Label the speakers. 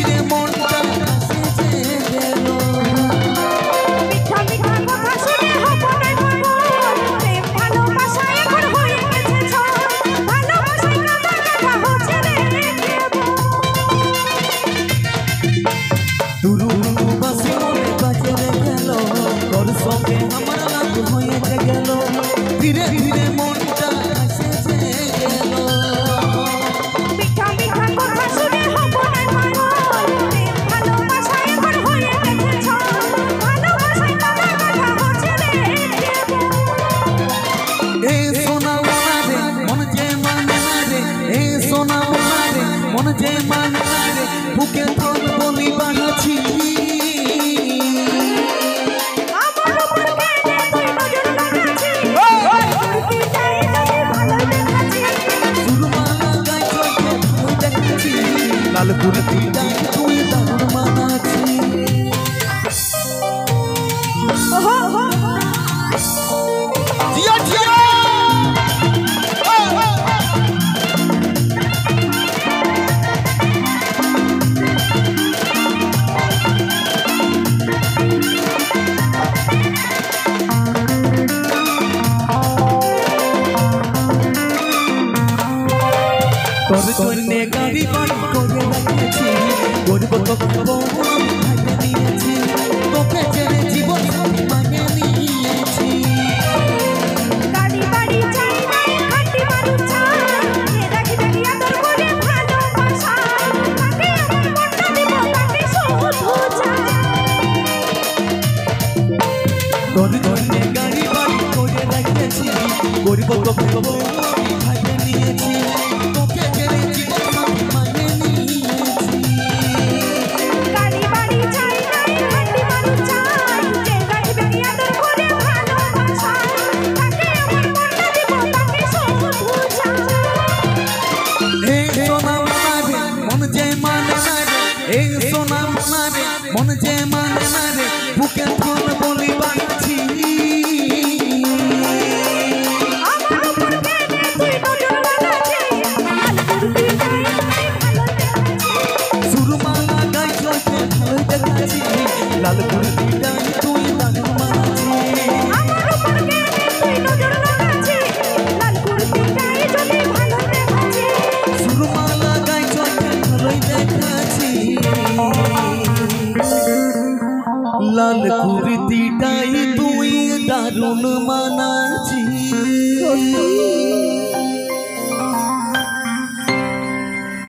Speaker 1: ধীরে মনটা সেজে গেল।
Speaker 2: মিঠা মিঠা কথা শুনে হব না পাগল, প্রেম ভালোবাসা এখন হয়ে গেছে ঝড়, ভালোবাসায় কাঁদা কাঁদা হচ্ছে রে
Speaker 1: দুরু বাসি মনে বাজে গেল, তোর সঙ্গে আমার লাগ হয়ে গেল, ধীরে ধীরে মনটা সেজে গেল।
Speaker 2: মিঠা মিঠা কথা শুনে হব না পাগল, প্রেম ভালোবাসা এখন হয়ে গেছে ঝড়, ভালোবাসায় কাঁদা কাঁদা হচ্ছে রে
Speaker 1: এ সোনা মোনা রে মন যে মানে না রে, এ সোনা মোনা রে মন যে মানে না রে, বুকে তোর বলি বানাচ্ছি।
Speaker 2: আমার উপর কেন তুই নজর লাগাচ্ছিস, তুই চাই যদি ভালো দেখাচ্ছিস।
Speaker 1: সুরমালা গাই চোখে তুই দেখছি, লাল কুর্তিটা তুই দারুণ মানাচ্ছি। জিয়া জিয়া তোর জন্যে গাড়ি বাড়ি করে রেখেছি, গরিব তোকে বউ আমি ভাগে নিয়েছি, তোকে ছেড়ে জীবন মানে নিয়েছি।
Speaker 2: গাড়ি বাড়ি চাই নাই খাটি মানুষ চাই, এ দেখি দেখি আদর করে ভালোবাসা, তাকে আমার মনটা দিব তাকে শুধু চাই।
Speaker 1: তোর জন্যে গাড়ি বাড়ি করে রেখেছি, গরিব তোকে বউ আমি ভাগে নিয়েছি, তোকে ছেড়ে জীবন মানে নিয়েছি।
Speaker 2: গাড়ি বাড়ি চাই নাই খাটি মানুষ চাই, এ দেখি দেখি আদর করে ভালোবাসা, তাকে আমার মনটা দিব তাকে শুধু চাই।
Speaker 1: এ সোনা মোনা রে মন যে মানে না রে, এ সোনা মোনা রে মন যে মানে না রে, বুকে ফোন বলি বানাচ্ছি।
Speaker 2: আমার উপর কেন তুই নজর লাগাচ্ছিস, লাল কুর্তি চাই ভালো দেখাচ্ছিস।
Speaker 1: সুরমালা গাই চোখে তুই দেখছি, লাল কুর্তিটা তুই দারুণ মানাচ্ছি।
Speaker 2: আমার উপর কেন তুই নজর লাগাচ্ছিস, লাল কুর্তি চাই যদি ভালো দেখাচ্ছিস।
Speaker 1: সুরমালা গাই চোখে তুই দেখাচ্ছি, লাল কুর্তিটাই তুই দারুণ মানাচ্ছি।